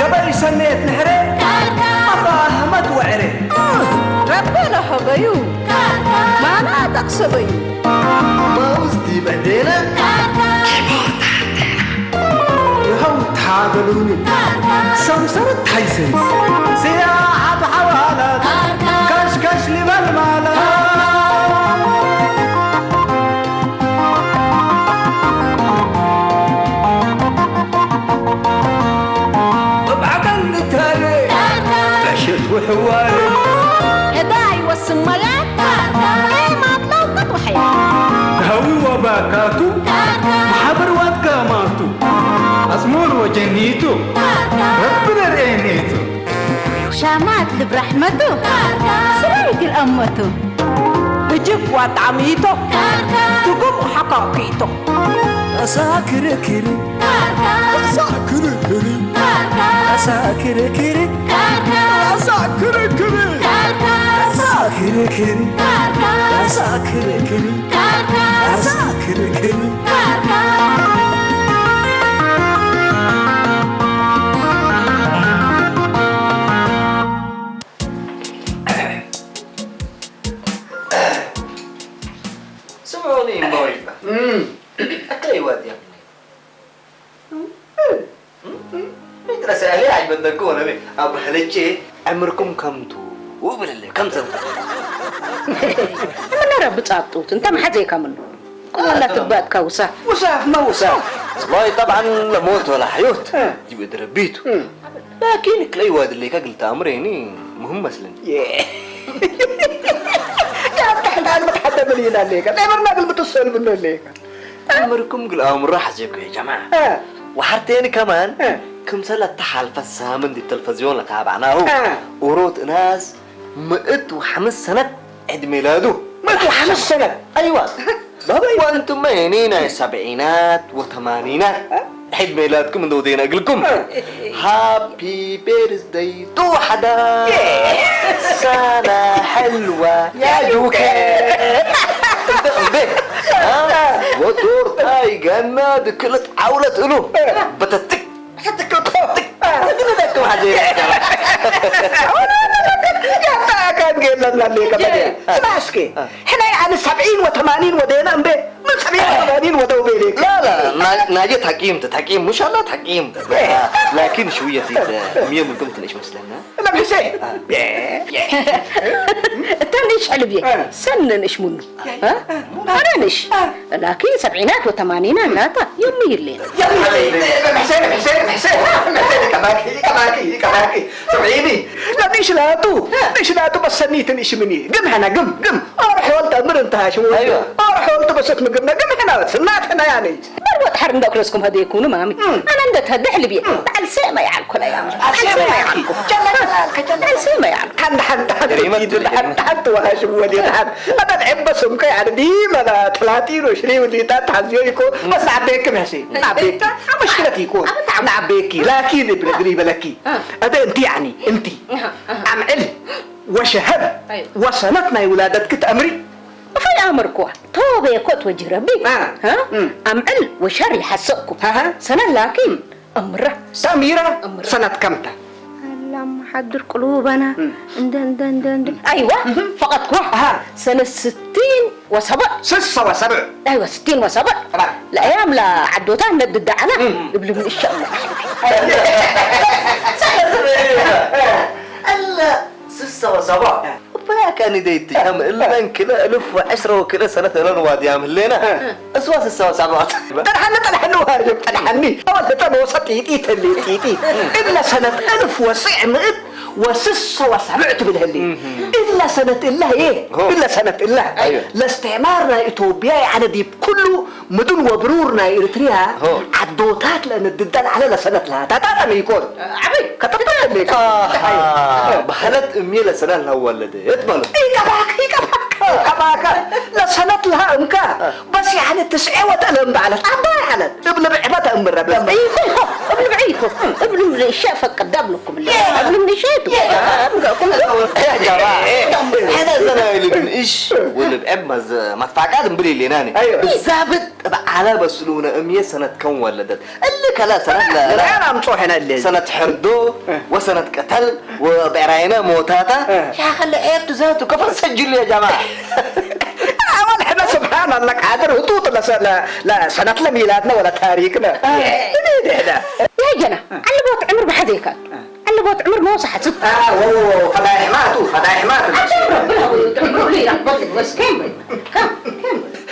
قبل سنة نحري مفاهمة وعري ربنا حبيو ما أنا تقصبي ما وزدي بعدين يهو تعادلوني سمسرة حيسن سياحة حوالات كشكش لبالمالات وحوالي هداي والسميات ايه ما طلعت وحياة هوي وباكاتو محبر واتكاماتو أزمور وجنيتو ربنا رأينيتو شامات برحمته سريك الأمتو بجيب وطعميتو تقوم حقاقيتو أساكر كري أساكر كري أساكر كري أساكر كري أساكر كري أساكر كري أساكر كري سمعوني مويبة أكلي وادي ترى سألي عجب الدكون أبي أبو حلتشي عمركم كم تو وبلله كم سنة من نرى بتعطوت انت ما حد زي كامل ولا تبات كوسة وساف ما وساف والله طبعا لا موت ولا حيوت يبقى دربيته لكن كلي واد اللي كقلت أمريني مهم مثلا كانت تحت ما تحدى ملينا ليك دائما ما قلت السؤال منه ليك عمركم قل أمر راح أجيبكم يا جماعة وحرتين كمان كم سنة تحال فسامن دي التلفزيون لتابعناه وروت ناس 105 سنة عيد ميلاده 105 سنة أيوة بابا وأنتم مهنين السبعينات وثمانينات عيد ميلادكم من دودين أقلكم هابي بيرثداي تو حدا سنة حلوة يا جوكر وتور تاي جناد كلت عولت له بتتك بتتك حاجة كان قلنا لك بدي سمعسكي احنا يعني 70 و80 ودينا من 70 و80 ودو بيلك لا ناجي حكيم مش الله حكيم لكن شوية مية من قمت ليش مسلمنا لا بحسين تانيش حلبي سنن ايش منه ها أرانش لكن سبعينات وثمانينات لا يومي الليل حسين كماكي سبعيني لا ليش لاتو بس سنيتن ايش مني قم هنا قم اروح ولد امر انتهى شو ايوه اروح ولد بس قم هنا سنات هنا يعني مروت حرم دوك راسكم هذا يكونوا مامي انا عندك هدح لي بيه تعال سيما يعلكم يا عم تعال سيما يعلكم حد وهاشم ولي حد انا نحب بس امك يعني ديما انا 30 و20 ولي تحزيونكم بس عبيك ماشي عبيك مشكلتي يكون عبيكي لكن بالقريبه لكي هذا انت يعني انت عم علم وشهد وصلتنا ولادتك تأمري في أمركوا توبة يكوت وجه ربي ها أمعل وشر يحسقكم سنة لكن أمره سميرة سنة كمتة اللهم حضر قلوبنا دن أيوة فقط كوه سنة 60 وسبع 6 و7 أيوة 60 و7 الأيام لا عدوتها ندد الدعنا قبل من إن شاء الله الله 6 و7 ما كان يديت جام إلا إن كلا 1010 وكلا سنة لون وادي يعمل لنا أسوا 6 و7 تلحن وهرجب تلحني أول تبغى وسطي تيتي إلا سنة 1906 و7 بالهلي إلا سنة الله إيه إلا سنة الله لاستعمارنا إثيوبيا يعني دي كله مدن وبرورنا إريتريا عدوتات لأن الددان على سنة لها تاتا ميكون عبي كتبت لك بحالة أمي لسنة الأول لدي اتمنى إيه كباك أباك لا سنة لها أمك بس يعني 9 وتألم بعلت عباي علت ابن بعبة أم الرب ابن بعيكم ابن من الشافة قدام لكم ابن من الشاتو يا جماعة هذا زنا اللي بنقش واللي بعب مدفعات بنبلي اللي ناني أيوة بالضبط على بسلونة 100 سنة كم ولدت اللي كلا سنة لا أنا مصوحنا اللي سنة حردو وسنة قتل وبعرينا موتاتا يا خلي ايه ذاته كفر سجل يا جماعة أول حنا سبحان الله قادر هطوط لا سنة لا ميلادنا ولا تاريخنا يا جنا على بوت عمر بحديك على بوت عمر ما صحت فدايح ماتوا ربنا ويعمروا لي ربطك بس كمل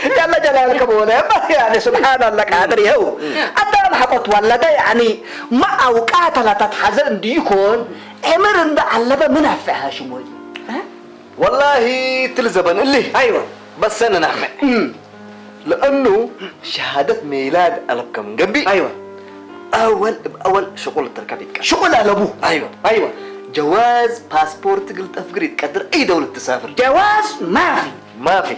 جل جلالك ابونا يعني سبحان الله قادر يهو أدام حقت ولده يعني ما أوقات لا تتحزن ديكون عمر عند علبة منفعها شمول والله تلزبن اللي أيوة بس أنا نحمل لأنه شهادة ميلاد ألبك من قبي أيوة أول شغل التركبيتك شغل ألبوه أيوة جواز باسبورت قلت أفقريت قدر أي دولة تسافر جواز ما في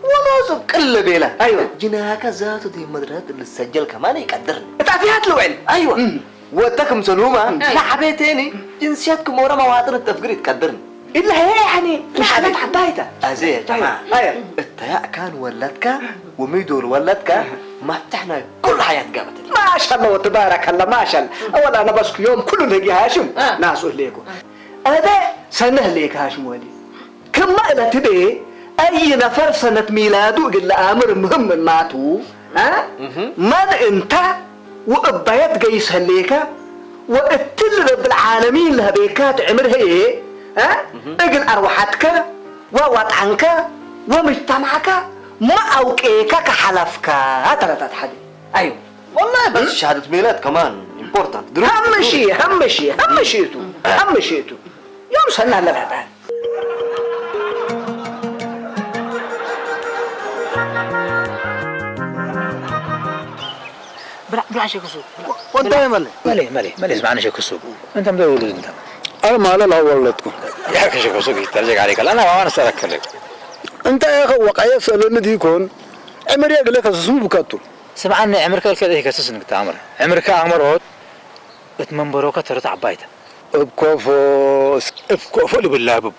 ونوصل كل بيلا أيوة جناك ذاته دي مدرات اللي سجل كمان يقدرني تعرفيات له علم أيوة واتكم سلومة لعبتيني جنسياتكم ورا مواطن التفقير تقدرني إلا هي يعني مش حاجات حبايتها أزي يا جماعة أيوة التياء كان ولدك وميدور ولدك ما احنا كل حياة قامت ما شاء الله وتبارك الله ما شاء الله أولا أنا بس يوم كله نجي هاشم ناس ليكو أنا ده سنة ليك هاشم ولي كم إلى تبي أي نفر سنة ميلاده قل أمر مهم ماتو من أنت وأبيت قيس هليك وقتل رب العالمين لها بيكات عمرها إيه اقل أروحتك ووطعنك ومجتمعك ما أوكيك كحلفك هذا تتحدي أيوه والله بس شهادة ميلاد كمان important هم شيتو يوم سنة للعبان بلا شيء كسوق وانت مالي اسمعني شيء كسوق انت مدير ولد انت انا ما لا ولدكم يا اخي شيء كسوق يترجع عليك انا ما اسالك لك انت يا اخي وقعي سالني دي يكون عمر يا لك اسمه بكاتو سمعني عمرك كده هيك اساس انك تعمر عمرك عمرات اتمنبروك ترى عبايته بكوفو اللي بالله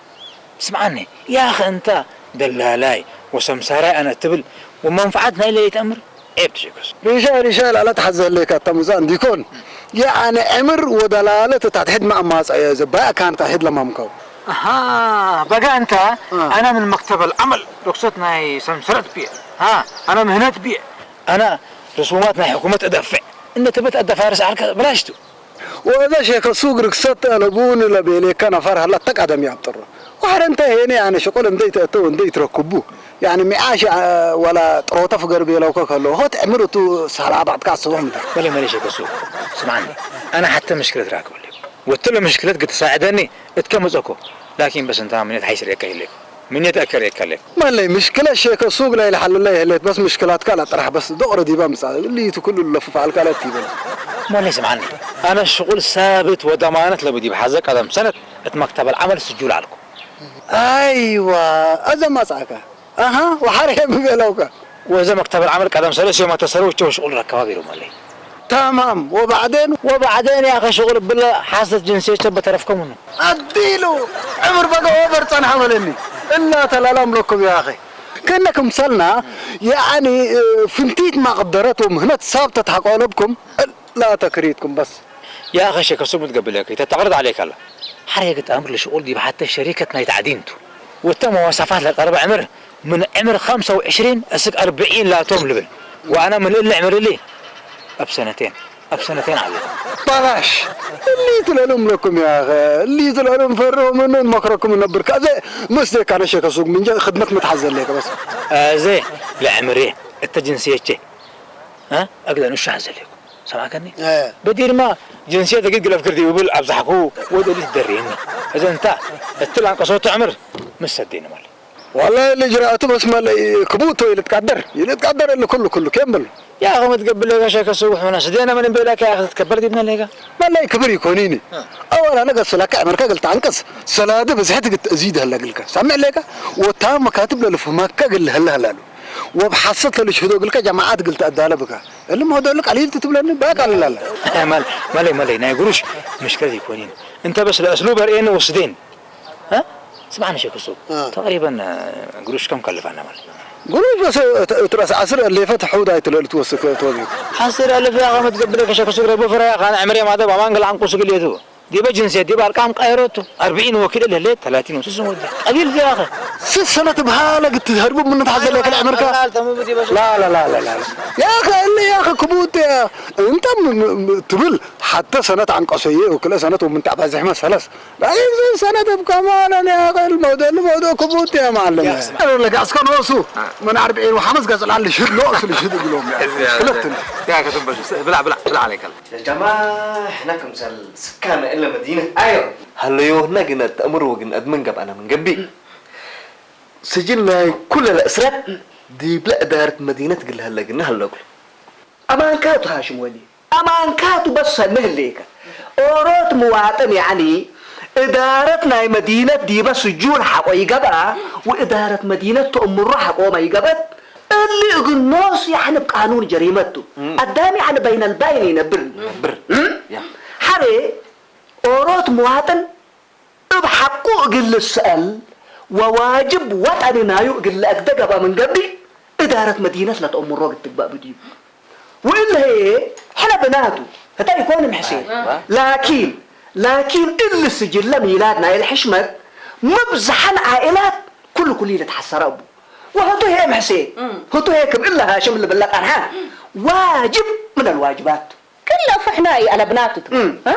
اسمعني يا اخي انت دلالاي وسمساري انا تبل ومنفعتنا اللي يتامر عيب تشيكوس رجال على تحزن لك التمزان ديكون يعني عمر ودلاله تتحد مع ماس بقى كانت تحد لما مكو بقى انت انا من مكتب العمل رخصتنا سمسرت بيع انا مهنت بيع انا رسوماتنا حكومه ادفع انت تبت ادفع فارس على بلاشتو وهذا شيء سوق رخصت لبون لبيلي كان فرها لا تقدم يعطر وحرنت هنا يعني شغل انديت تو انديت ركبوه يعني معاش ولا طروطه في قربي لو كله هو تعمروا تو سهل بعض كاسهم ولا ماليش كسوق سمعني انا حتى مشكله راك ولا وتلا مشكلتك تساعدني اتكمزكو لكن بس انت من حيصير يكيلك من يتاكر يكلك ما لي مشكله شيء سوق لا يحل الله يهلت بس مشكلات كلا طرح بس دور دي بمس اللي كل اللف على الكلات تي ما لي سمعني انا الشغل ثابت وضمانه لبدي بحزك قدم سنه مكتب العمل سجول عليكم ايوه اذا ما ساكا وحرهم بلوكا واذا مكتب العمل قدم سلس يوم تسروي شغل ركبه غيره مالي تمام وبعدين يا اخي شغل بالله حاسه جنسيه بتعرفكم منه اديله عمر بقى اوفر صنع عملني الا تلالم لكم يا اخي كانكم صلنا يعني فنتيت ما قدرتهم هنا ثابته تحقونبكم لا تكريتكم بس يا اخي شيخ سو متقبلك تتعرض عليك هلا حريقه امر الشغل دي حتى شركتنا يتعدينتو وتم مواصفات للقرب عمر من عمر 25 اسك 40 لا توم لبل وانا من اللي عمر لي بسنتين عليكم بلاش اللي تلالم لكم يا اخي اللي تلالم فروا منهم مكركم من البركه زي مسلك انا شيخ سوق من جا خدمتك متحزن لك بس زي لا عمري انت جنسيتك اقدر نش حزن لكم سمعكني بدير ما جنسيتك قد افكر دي وبل ابزحكو ودول يدريني اذا انت تطلع قصوت عمر مش سدينا مالي والله الإجراءات بس ما كبوته يتقدر اللي كله كمل يا أخي ما تقبل لك شيء كسوح من سدينا من بيلك يا أخي تكبر دي من ليك والله كبر يكونيني أول أنا قص لك أمريكا قلت عنكس صلاة بس حتى تزيد هلا قلك سامع لك وتام مكاتب له في مكة قال هلا وبحصت له شهدوا قلك جماعات قلت أداله بك اللي ما هو لك عليه تتبلني باك على لا يا مالي نايقولش مشكلة يكونين أنت بس الأسلوب رأينا وسدين ها سمعنا شيء كسوح تقريبا قروش كم كلف أنا مال قولوا بس ترى عصر اللي فتحوا ده توسك توجه حصير ألف يا أخي ما تقبل لك شيء كسوح ربو فرا أنا عمري ما ده بمان قال عن قصق اللي يدو دي بجنسية دي بارقام قايروتو 40 وكيل اللي ليه 30 وسوس مودي قليل يا أخي 6 سنة بحالك تهربوا من تحصل لك الأمريكا لا يا أخي اللي يا أخي كبوت يا أنت تبل حتى سنة عن قصية وكل سنة ومن تعب زحمة ثلاث لا سنة بكمان يا أخي الموضوع كبوت يا معلم أنا لك أسكن وصو من 40 وخمس قصل على الشهد لوصل الشهد يقولون يا أخي تنبش بلا عليك يا جماعة إحنا كمثال سكان إلا مدينة أيوة هلا يوهنا قلنا تأمر وقلنا أدمن قب أنا من قبي سجلنا كل الأسرات دي بلا إدارة مدينة قل هلا قلنا هلا قل أمان كاتو هاشم ولي أمان كاتو بس مهليك أوروت مواطن يعني إدارتنا مدينة دي بس جون حقوي قبا وإدارة مدينة تأمر حقوي ما يقبت اللي يقول ناس يعني بقانون جريمته قدامي يعني بين الباين ينبر حري أوروت مواطن بحقه قل السؤال وواجب وطننا يقل أكدقبا من قبل إدارة مدينة لا تأمر روق التقبأ بديو وإلا هي حنا بناتو هتا يكون محسين لكن إلا سجل ميلادنا الحشمة مبزحن عائلات كل يتحسر أبو وهتو هي محسين هتو هي كم إلا هاشم اللي بلق عنها واجب من الواجبات كله فحناي على بناتو ها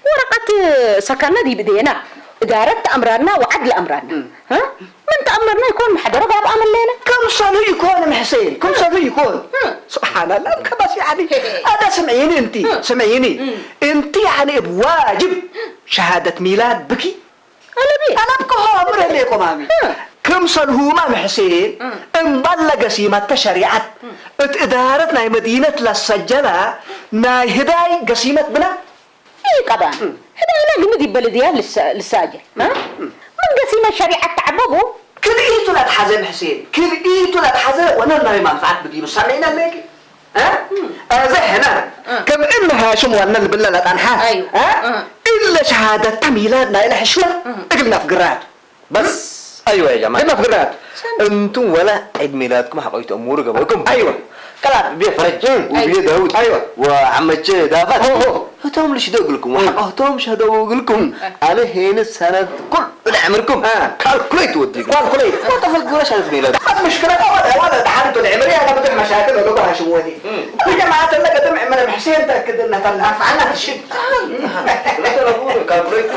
ورقة سكننا دي بدينا إدارة أمرنا وعدل أمرنا ها من تأمرنا يكون محضر باب أمر لنا كم صار يكون محسين كم صار يكون سبحان الله كبس يعني هذا سمعيني انت يعني بواجب شهادة ميلاد بكي أنا بكو أمر ليكم عمي كم صار هو ما محسين انبلغ سيمة شريعة إدارتنا مدينة للسجلة ناي هداي قسيمة بنا إيه طبعا هداينا قمدي بلديان للساجل ها من قسيمة شريعة تعببه كل إيتو لا تحزن حسين وانا ما منفعت بدي مسامعين ليك ها هنا كم إنها شو وانا اللي بالله لا تنحى أيوة. ها إلا شهادة ميلادنا إلى حشمة قلنا في قرات بس أيوة يا جماعة قلنا في قرات أنتم ولا عيد ميلادكم حبيتوا أمور قبلكم أيوة كلام بيه فرج وبيه داود أيوة وعمتش دافت هتهم ليش دوقلكم وحقهم شهدوقلكم أنا هنا السنة كل عمركم كالكوليت وديكم كالكوليت ما تفكروا شهادة ميلاد مشكلة ولا تحدث العمرية هذا بدل مشاكل ولقاها شمودي يا جماعة لك دمع من الحسين تأكد إنها تنعف عنها الشد لا تلقون كالكوليت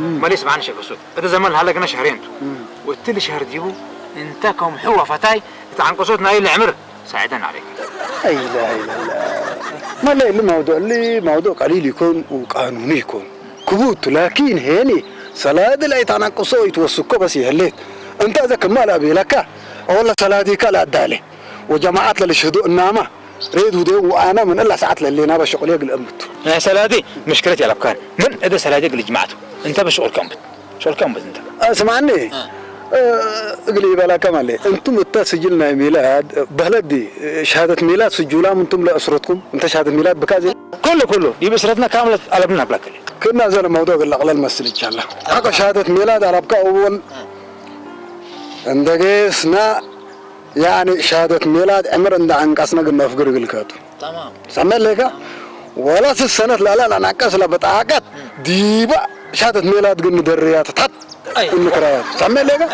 ما ليس معنا شيء كسوح هذا زمان هلا قلنا شهرين قلت لي شهر ديبو انت كم حوا فتاي عن قصتنا اي اللي عمر ساعدنا عليك لا اله الا الله ما لا اللي موضوع قليل يكون وقانوني يكون كبوت لكن هني صلاة لا يتناقصوا يتوسكوا بس يهليت انت اذا كمال ابي لك والله صلاة دي كلا ادالي وجماعات للشهداء النامه ريدوا ده وانا من الا ساعات اللي انا بشغل يقل امته يا سلادي مشكلتي على الافكار من اذا سلادي اللي جمعته انت بشغل كمبت شغل كمبت انت اسمعني اقلي بلا كمال انتم سجلنا ميلاد بلدي شهاده ميلاد سجلها انتم لاسرتكم انت شهاده ميلاد بكازي كله دي بسرتنا كامله قلبنا بلاك كنا زي الموضوع الاغلال مسل ان شاء الله حق شهاده ميلاد عربك اول عندنا يعني شهاده ميلاد عمر عند عنقصنا قلنا في قرقلكاتو تمام سمع لك ولا السنه لا نعكس لا بطاقات ديبا شهاده ميلاد قلنا دريات تحت النكرات سمع لك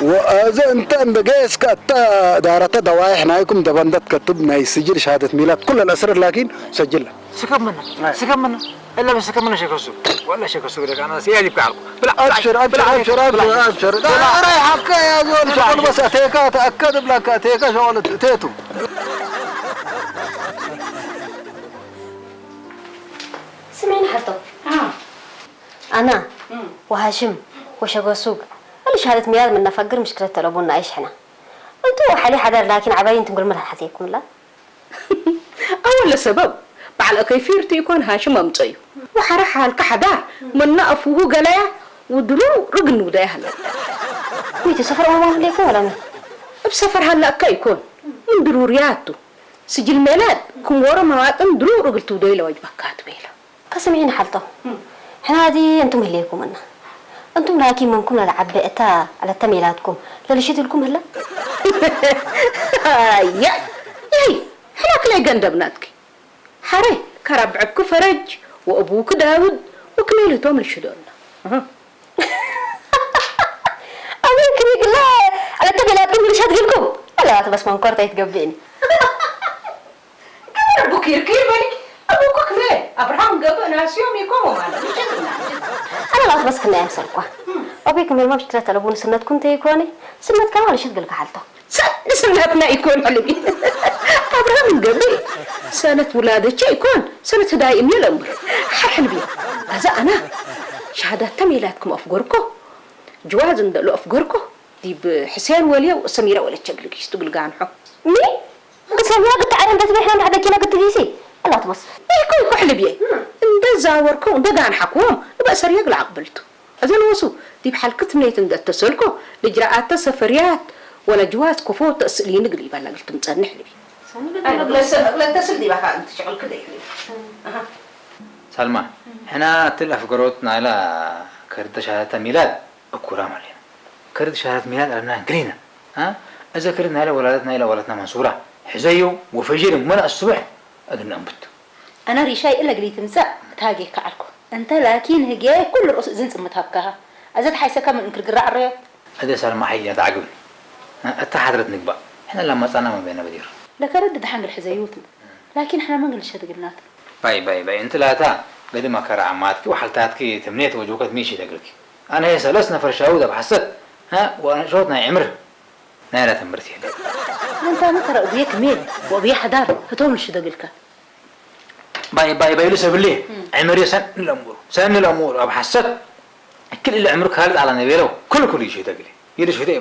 واذا انت عندقيس كتا دارته دوايح نايكم دبندت كتب ناي سجل شهاده ميلاد كل الاسرار لكن سجلها سكب منه الا بس سكب منه شيء كسو ولا شيء كسو لك انا سيادي بكعلكم ابشر رايحك يا زول شغل بس اتيكا تاكد بلاك اتيكا شغل تيتو حطوا أنا وهاشم وشقو السوق اللي شهادة ميلاد من نفقر مشكلة تلبونا عيش حنا انتوا حالي حدار لكن عباين تقول مرة حسيكم لا أول سبب بعد كيفيرتي يكون هاشم ممطي وحرح هالكحدار من نقفوه قلايا ودلو رقن ودايا هلا ميتي سفر أمام ليكم ولا مين؟ بسفر هلا كيكون من ضرورياته سجل ميلاد كم ورا مواطن دلو رقلتو دايلا وجبكات بيلا قسمعين حالته احنا هذه انتم هليكم منا انتم لكن منكم لعبئتا على تميلاتكم لا شيت لكم هلا يا يي حلاك لي قندبناتك حري كربعك فرج وابوك داود وكميلتهم للشدولنا أبيك ريق لا على تميلاتكم ليش هتقولكم لا بس ما انكرت يتقبلني أبوك يركبني أبوك كفاية أبراهام قبل ناس يوم يقوموا معنا أنا لا بس كنا يحصلوا أبيكم ما مشكلة تلبون سنتكم تيكوني سنة كمان ليش تقولك حالته سنتنا يكون حلوين أبراهام قبل سنة ولادتك يكون سنة دايم الأمر حلوين هذا أنا شهادات تميلاتكم أفقركم جواز ندلو أفقركم دي بحسين وليا وسميرة ولا تشقلك يستقل قانحو مين؟ بس لما قلت عرم بس بيحنا من حدك كنا قلت ديسي لا تبص يكون كحل بيه انت زاوركم انت قان حكوهم يبقى سريق العقبلتو أذن وصو دي بحلقة منيت انت تسلكو لإجراءات سفريات ولا جواز كفوت تأسلين قريبا لا قلت متصنح لي لا تسل دي بقى انت شغل كده سلمى احنا تلف قروتنا على كرت شهادة ميلاد الكرام علينا كرت شهادة ميلاد علينا قرينا ها إذا كرنا على ولادتنا إلى ولدنا منصورة حزيو وفجر من الصبح أدنى أنبت أنا ريشاي إلا قليت مساء تاجي كعلكو أنت لكن هجاي كل الرؤوس زنت متهكها أزاد حيسا كم إنك الجراء الرياض هذا سلمى حيا تعقل أنت حضرت نقبأ إحنا لما طلعنا ما بينا بدير لك رد حنق الحزيوتنا لكن إحنا ما نقولش هذا قلنات باي أنت لا تا قد ما كرا عماتك وحلتاتك تمنيت وجوكت ميشي تقلك أنا هي سلسنا فرشاودة بحسد ها وأنا شوطنا عمر نالا تمرتي أنت ما ترى أبيك ميل وأبي حدار هتوم الشدقلك باي لسه بالله عمري سن الأمور بحسد كل اللي عمرك هالد على نبيله كل شيء تقلي يلي شو ده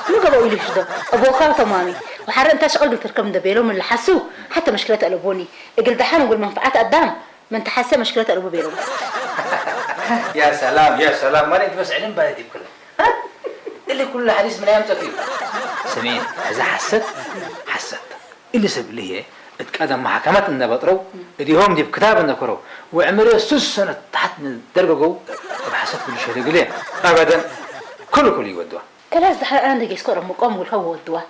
مو قبوا يلي شو ده أبو خال تمامي وحر أنت شغل تركب دبيله من اللي حسوه حتى مشكلة قلبوني قلت دحين وقول منفعات قدام من تحسه مشكلة قلبه بيله يا سلام ما انت بس علم بلدي كله اللي كل حديث من ايام تفيد سمين اذا حست اللي سب لي هي اتقدم محاكمات النبطرو اديهم دي بكتاب النكرو وعمري 6 سنه تحت درجو بحسب كل شيء يقول ابدا كل يودوا كلاس ده انا دقي سكر مقام والهو ودوا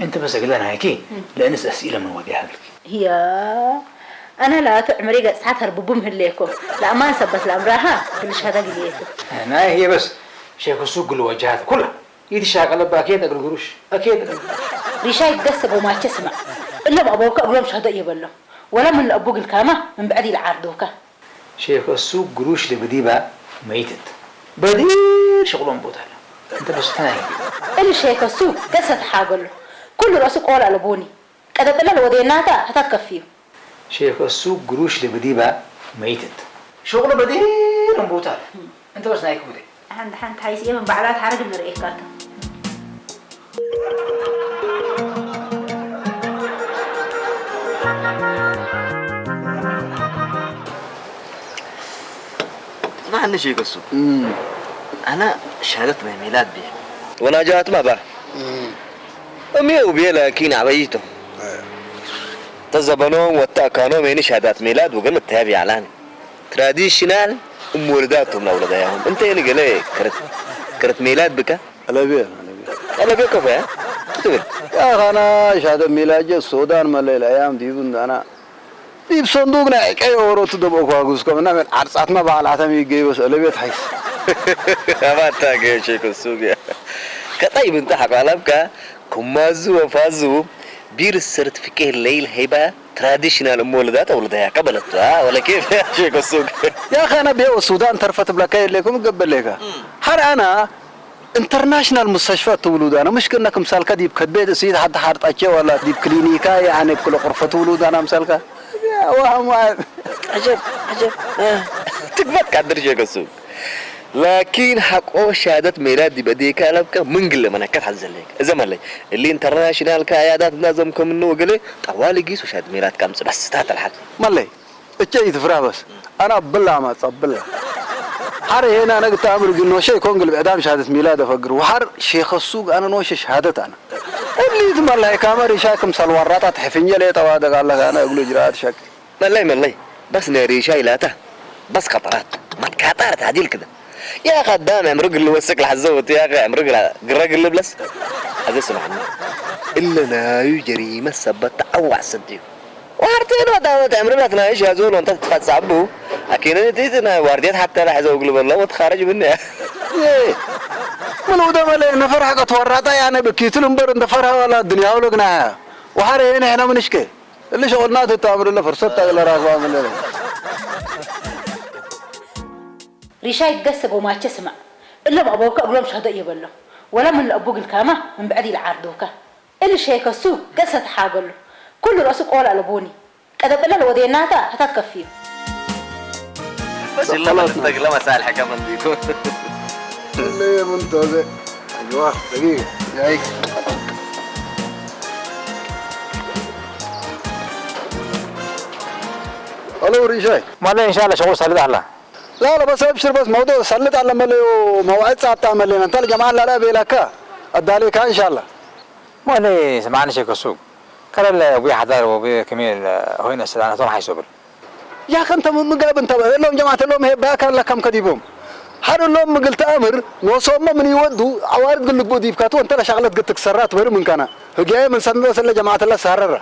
انت بس قال انا هيك لان اسئله من وديها لك هي انا لا عمري ساعات هرببهم هليكو لا ما ثبت الامرها كلش هذا قليته انا هي بس شيخ السوق الوجهات كلها يدي شاغله باكيد اقول قروش اكيد ريشاي يتقسم وما تسمع الا ابوك اقول مش هذا يبله ولا من ابوك الكامه من بعد العردوك شيخ السوق قروش اللي بديبه ميتت بدير شغلهم بوتها انت بس ثاني اللي شيخ السوق قصه حاقل كل راسك قول على بوني قد طلع وديناتا هتتكفيه شيخ السوق قروش اللي بديبه ميتت شغله بدير بوتها انت بس نايك بدي عند حيسيه من بعلات حرق من رئيكاته ما عندي شيء قصو أنا شهادة ميلاد بيه وأنا جات ما بقى أمي وبيه لكن عبيته تزبنهم والتأكانهم يعني شهادات ميلاد وقلنا تهابي علاني تراديشنال ولداتهم لأولادهم أنت يعني قلي كرت ميلاد بك أنا بيه كفاية تقول يا أخي أنا شهادة ميلاد السودان مالي الأيام دي أنا دي بصندوقنا كي أورو تدبوك واقوسكم نعمل عرصات ما بقى العتمي يجي بس ألبيت حيث ما تاجي شيء كسوقيا كطيب أنت حقالبك كمازو وفازو بير السيرتيفيكيت الليل هيبة تراديشنال مولدات أولادها قبلت ولا كيف شيء كسوق يا أخي أنا بيو السودان ترفت بلاكي لكم قبل لك حر أنا انترناشنال مستشفى تولود أنا مش كنا كمثال كديب كدبيت سيد حد حارت أشياء ولا ديب كلينيكا يعني بكل غرفة تولود أنا مثالك وهم عجب تكبت قدر شيء كسو لكن حقه شهادة ميلاد بديك ألبك من قل من كت حزلك زمان لي اللي انترناشنال كعيادات نظمكم منه وقلي طوالي قيسوا شهادة ميلاد كم بس تحت الحق مالي اتجي تفرح بس انا بالله ما تصبله حر هنا انا قلت امر انه شيء كونغل باعدام شهاده ميلاد فقر وحر شيخ السوق انا نوش شهادته انا اللي تملى كاميرا شاكم سلورات حفنيه لي طواد قال لك انا اقول اجراءات شك ملي بس ناري شاي لاته بس قطرات ما تكاطر تعديل كده يا خدام عمرق اللي وسك الحزوت يا اخي عمرق قرق اللي بلس هذا اسمعني الا نايو جريمه سبت اوع صديق وارتين وداوت عمرنا تنايش يا زول وانت تتصعبوا اكيد تيتنا وارديت حتى لا حزو قلب الله وتخرج مني من ودا مالي نفر حق تورطا يعني بكيتل انبر نفرها ولا الدنيا ولقناها وحر هنا منشكي اللي شغلنا تتامر له فرصه تاع راغوا من ريشاي تقسق وما تسمع إلا ما أبوك أقول لهم شهادة يبلو ولا من أبوك الكامة من بعد العردوك إلا شيء كسو قصة حاجله كل رأسك قول على بوني كذا بلا لو وديناتا هتكفيه بس إلا ما تستقل مسالح كمان ديكو اللي من توزي ايوه دقيقه جايك الو ريشاي ما ان شاء الله شغل سهل على لا بس ابشر بس موضوع سلط على ملي وموعد ساعه تعمل لنا انت الجماعه لا بيلك ادالك ان شاء الله ما لي سمعنا شيء كسوق قال ابوي حضر وابوي كميل هنا سلانه طول حيصبر يا اخي انت مقاب انت لهم جماعه لهم هي باك لك كم كديبهم حر لهم قلت امر وصوم من يودوا عوارض قل لك بودي بكاتو انت لا شغلت قلت سرات بر من كان جاي من سنه وصل جماعه الله سهرره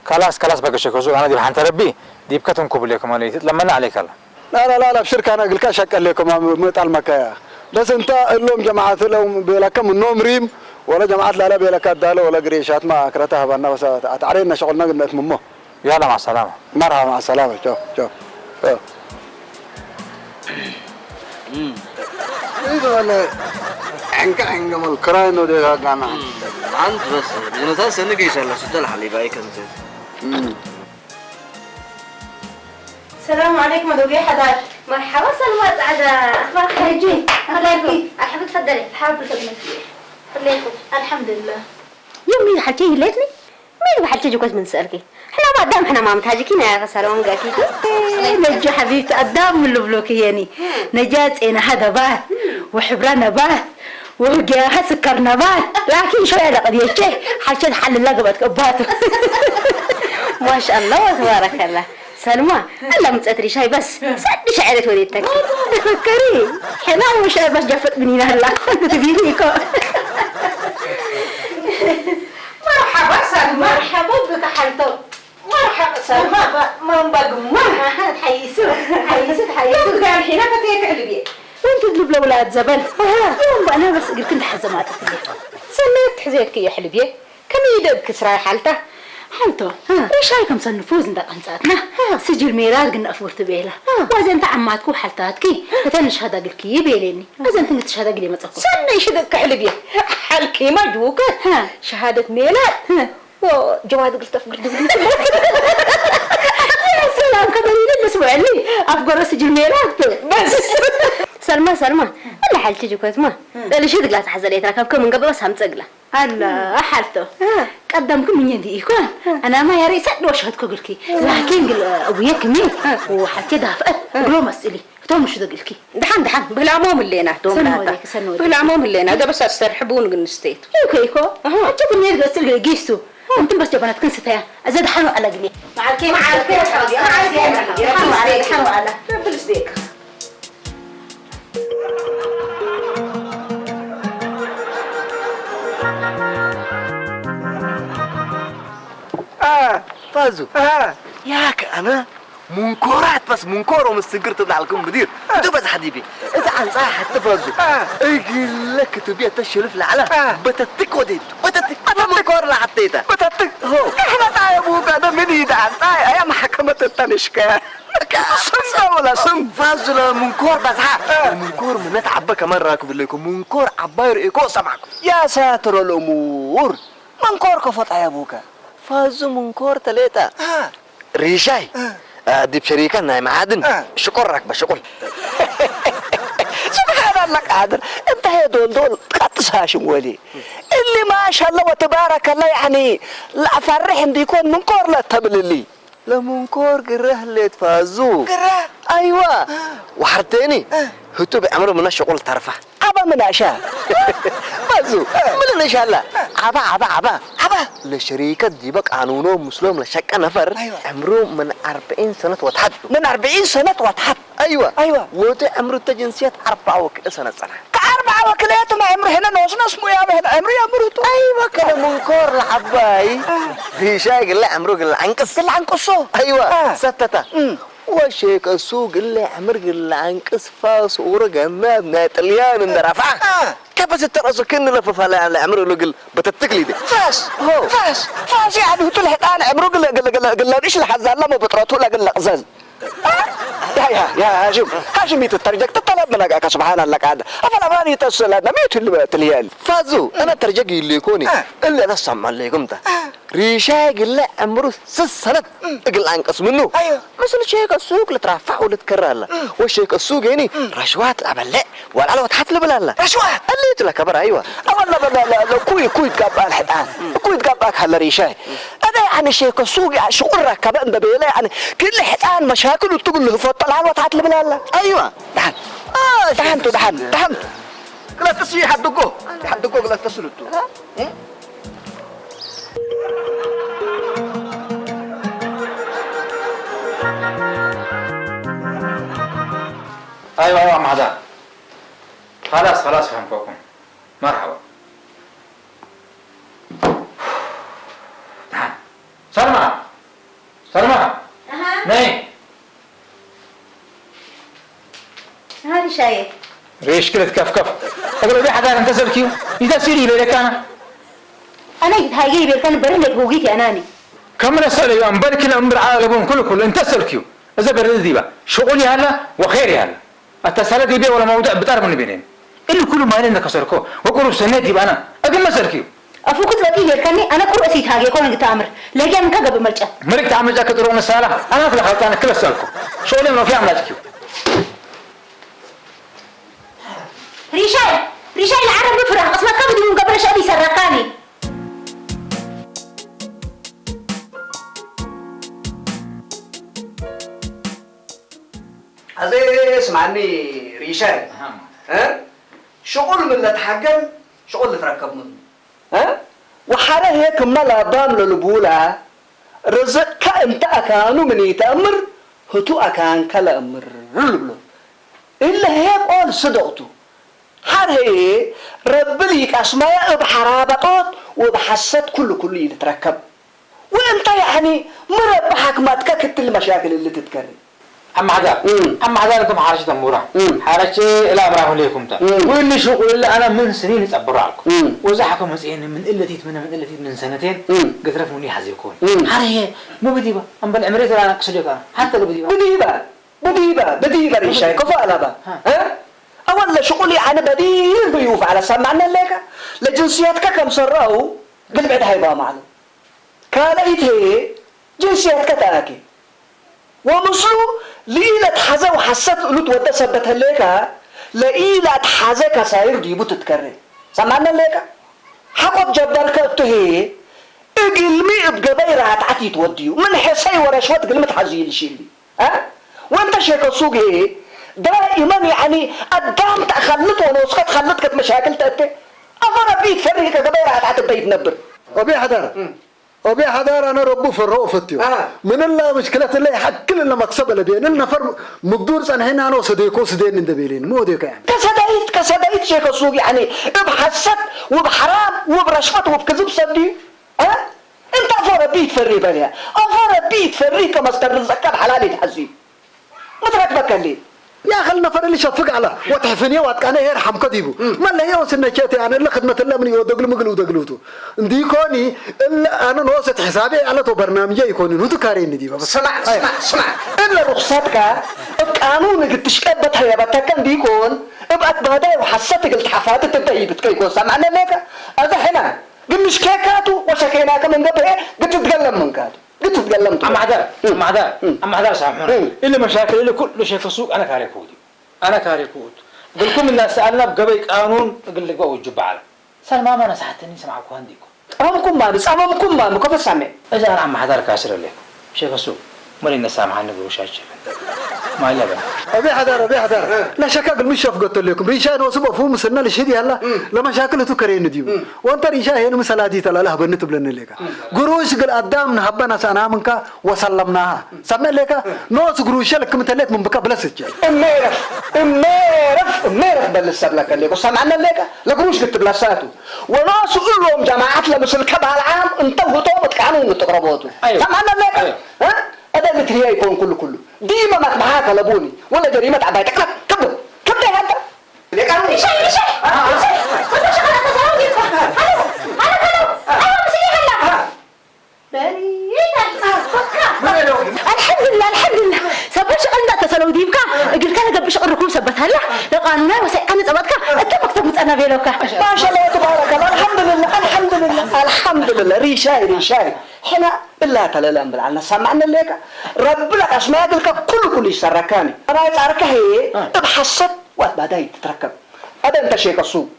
خلاص بقى شيء كسوق انا دي حنت ربي دي بكتم كوبليكم علي لما عليك الله لا بشركه انا قلت شك لكم مطال مكايا بس انت لهم جماعه لهم بلك من نوم ريم ولا جماعه لا بلك داله ولا قريشات ما اكرتها بنا بس اتعرينا شغلنا نتممه يلا مع السلامه مرحبا مع السلامه شوف ايه ولا عنك من الكراين ودي غانا عند بس انا تاس انك ان شاء الله ستة الحليب اي كنت السلام عليكم دوقي حدار مرحبا سلمى سعادة اخبارك هيجي عليكم احب تفضلي حابب خدمتك خليكم الحمد لله يومي حكي ليتني مين بحكي كويس من سألكي احنا ما قدام احنا ما متهاجكين يا سلام قاكيكي نجو حبيبتي قدام من لبلوكي يعني نجات انا هذا بات وحبرنا بات وجاها سكرنا بات لكن شويه لقد يجي حشد حل اللقبه كباته ما شاء الله وتبارك الله سلمى الا متأتري شاي بس صدق شعرت وليدتك تفكري حنا مش بس جفت بنينا هلا تبينيكو مرحبا سلمى مرحبا بك حلتو مرحبا سلمى ما بقمه تحيسوا يوم قال حين فتيك قلبي وانت تجيب لاولاد زبل يوم انا بس قلت انت حزماتك سنيت حزيتك يا حلبيه كم يدك سراي حالته حالته ايش رايكم صنفوز ندق انساتنا سجل ميلاد قلنا افورت بيله واذا انت عماتكو حالتاتكي فتنش هذا قلكي يبيليني اذا انت قلت شهاده قلي ما تصفو سني شدك حلبيه حالكي ما جوك شهاده ميلاد وجواد قلت افقر يا سلام كبريني الاسبوع اللي افقر سجل ميلاد بس سلمى الا حالتي جوكت ما لا شي دقلات حزليت راكبكم من قبل بس هم تقله هلا حالته قدامكم من يدي يكون انا ما يري سد وشهدكو قلكي لكن قل ابوياك مين وحكي دافئت قلو مسئلي توم شو دقلكي دحن بالعموم اللي نحتوم بالعموم اللي ده بس استرحبون قنستيت كيكو حتى من يرجع سلقي جيستو انت بس جبنات كنستها ازاد حنو على قلي مع الكيف حنو على بالصديق فازو ياك انا منكورات بس منكور ومستنكر تطلع لكم مدير انتو بس حبيبي اذا عن صح حتى فازو اقول لك تبي تشرف لعلى بتتك وديت بتتك انا منكور لا حطيته بتتك هو احنا تا يا ابوك هذا من يدعى يا محكمة التنشكة سم ولا سم فازو منكور بس ها منكور من نتعبى كمان راكب لكم منكور عباير ايكو سمعكم يا ساتر الامور منكور كفط يا ابوك فازو منكور تلاتة ريشاي دي بشريكة ناي معادن شكر راكبة شكر سبحان الله قادر انت هي دول قطس هاشم ولي اللي ما شاء الله وتبارك الله يعني لا فرحهم بيكون منكور لا تبل لي لا منكور قره اللي تفازو قره ايوه وحرتيني هتو بعمرو من الشغل طرفه ابا من اشا فازو من ان شاء الله عبا لشركة ديبك قانونه مسلم لشك نفر عمره من 40 سنة وتحت من 40 سنة وتحت ايوه وتي عمره تجنسيات 4 سنة كأربعة وكليات ما عمره هنا نوصنا اسمه يا هنا عمره يا مرتو ايوه كده منكور لحباي في شاي قال عمره قال عنقصه ايوه ستتا وشيك السوق اللي عمر قال عنقص فاس ورقه ما طليان اندرفع كيف تترأسوا كن لفف على عمره اللي قال بتتقلي دي فاس يعني هو طلع انا عمره قال ايش الحزان لما بطرته لا قال قزاز يا هاشم يترجك تطلب منك سبحان الله قاعد افلا ماني تصل انا ميت التليال فازو انا ترجقي اللي يكوني اللي انا سمع اللي قمت ريشا قال له عمره 6 سنة قال انقص منه مثل شيك السوق اللي ترفع وتكرر له والشيك السوق يعني رشوات ابلع ولا وتحت له بلا رشوات اللي لك كبر ايوه والله لو كوي تقبل الحدان كوي تقبلك هلا ريشا هذا يعني شيك السوق يعني شعور ركب انت بيلا يعني كل حدان مشاكل وتقول له فطلع وتحت له بلا ايوه دحنتو لا تصيح حدقو لا تصلتو ايوه عم عدا خلاص فهمتكم مرحبا تعال سلمى ناي هذه شايف ريش كده كف اقول لي حدا انت سلكيو اذا سيري لك انا قلت هاي بيركن برنك بوقيتي اناني كم نسأل يا مبارك الامر عالمون كل انت سلكيو اذا برد بقى شغلي هلا وخيري هلا التسالة دي بيه ولا موضوع بتعرف من بينين اللي كله ما لنا كسركو وقرب سنة دي بقى انا اقل ما سلكيو افوك تلاقي بيركني انا كرسي تاجي كون تامر لاجي من كغب ملجا مرك تعمل جاك تروح سالة انا في الحلقة انا كل سالكو شغلي ما في عملتكيو ريشاي العرب بفرح اصلا كبدي من قبل شادي سرقاني اسمعني ريشاي شغل من اللي تحقل شغل اللي تركب منه وحاله هيك ملا بام للبولا رزقك انت اكانو من يتامر هتو اكان كلا امر الا هيك قول صدقتو حار هي رب ليك اسماء بحرابطات وبحسد كل يتركب وانت يعني مربحك ما تككت المشاكل اللي تتكرر أما عدا لكم حارش تمورا حارش إلى أمره ليكم تا واللي شغل اللي أنا من سنين أتبرع لكم وزحكم مسئين من إلا من سنتين قدرت مني حزيكون حاره مو بديبة أم بالعمرية أنا أقصدك حتى لو بديبة ريشاي كفالة با أولا شغلي أنا بدير ضيوف على سمعنا لك لجنسياتك كم سرعوا قلب عدها يبقى معنا كالأيته جنسياتك تاكي ومصلو ليلة حزة وحسات قلت ودا ثبتها لك ليلة حزة كسائر ديبو تتكرر سمعنا لك حقب جبرك اتهي اقلمي بقبير عتعتي توديو من حسي ورشوات قلمت حزيل شيلي وانت شيك السوق هي دائما يعني قدام تخلط ونسخت خلطك مشاكل تأتي أفضل بيت فريق قبير عتعتي بيت نبر وبي حضار أنا ربو في الرؤوف التيو من الله مشكلة الله حق كل اللي مكسب لبين النفر مقدور سن هنا أنا وصديقو سدين ندبيلين مو ديك يعني كسدايت شيخ السوق يعني بحسد وبحرام وبرشوات وبكذب صدي انت أفضل بيت فريق بليا أفضل بيت فريق كما استرزقك حلالي تحزين ما تركبك اللي يا أخي النفر اللي شفق على وتحفني واتكانه يرحم كديبو ما اللي هي وسنة كاتي يعني اللي خدمة الله مني ودقل مقل ودقلوتو دي كوني إلا أنا نوصت حسابي على تو برنامجي يكوني نوتو كارين ديبا اسمع إلا رخصتك قانون قد تشكبتها يا بتكن دي كون ابقت بهداي وحسيتك التحفات تنتهي بتكيكو سمعنا لك هذا هنا قمش كيكاتو وشكيناك من قبل قد تتكلم من كاتو قلت تكلمت أما عدار سامحونا اللي مشاكل اللي كل شيء في السوق أنا كاريكودي قلكم الناس سألنا بقبل قانون قل لك بقى وجب على سلمى ما نصحتني سمعكم هنديكم أمامكم ما مكفى سامع إذا أنا عم عدار كاسر لك شيء في السوق ما لنا سامح عنك وشاش ما يلا أبي حدار لا شك مش قلت لكم ريشان وسبب فهم سنة الشدي هلا لما شاكلته كرين ديو وانت ريشان هنا مسلادي تلا له بنت بلن لك قروش قل قدام نحبنا سنا منك وسلمناها سمع لك نوس قروش لك متلت من بك بلسج ميرف بلسر لك اللي وسمعنا لك لقروش قلت بلساته وناس كلهم جماعات لمثل كبها العام انتوا طوبت كانوا متقربوتوا سمعنا لك ها هذا المتريا يكون كله ديما ما معاك لابوني ولا جريمة عبايتك كبر هذا ليك أنا ليش وأنت شغلة تساوي أنا مسيح هلا الحمد لله سبش عندك تسلو ديمك قلت أنا قبل شغل ركوب سبت هلا لقانونا وسأنا سبتك أنت مكتب أنا بينك ما شاء الله تبارك الله الحمد لله ريشاي حنا بالله تعالى الأمر بالعنا سمعنا لك رب لك أسماء لك كل يسركاني أنا أتعرك هي ابحثت وبدأت تتركب هذا أنت شيء السوق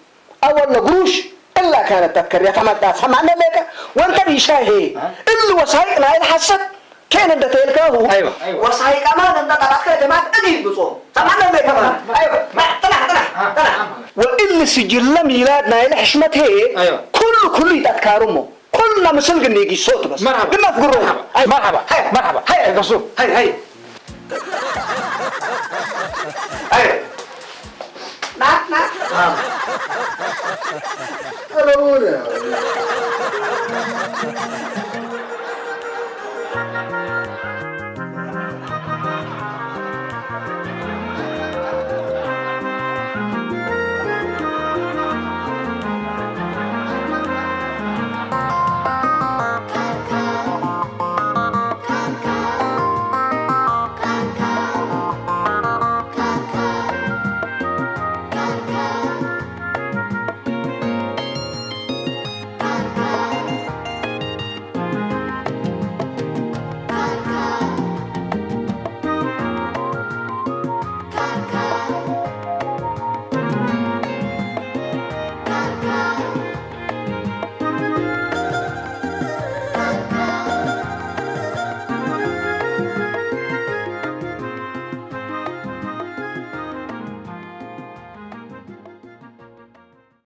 أول قروش إلا كانت تذكر يتمدى سمعنا لك وأنت ريشاي هي اللي وسائقنا الحسد كان انت تلقاه ايوه وصحيح كمان انت طلعت يا جماعه اجيب بصوم سمعنا ليه كمان ايوه طلع واللي سجل ميلادنا الى حشمته ايوه كل يتذكرمه كلنا مثل قنيجي صوت بس مرحبا قلنا في قروه مرحبا هيا قصو هيا نعم أنا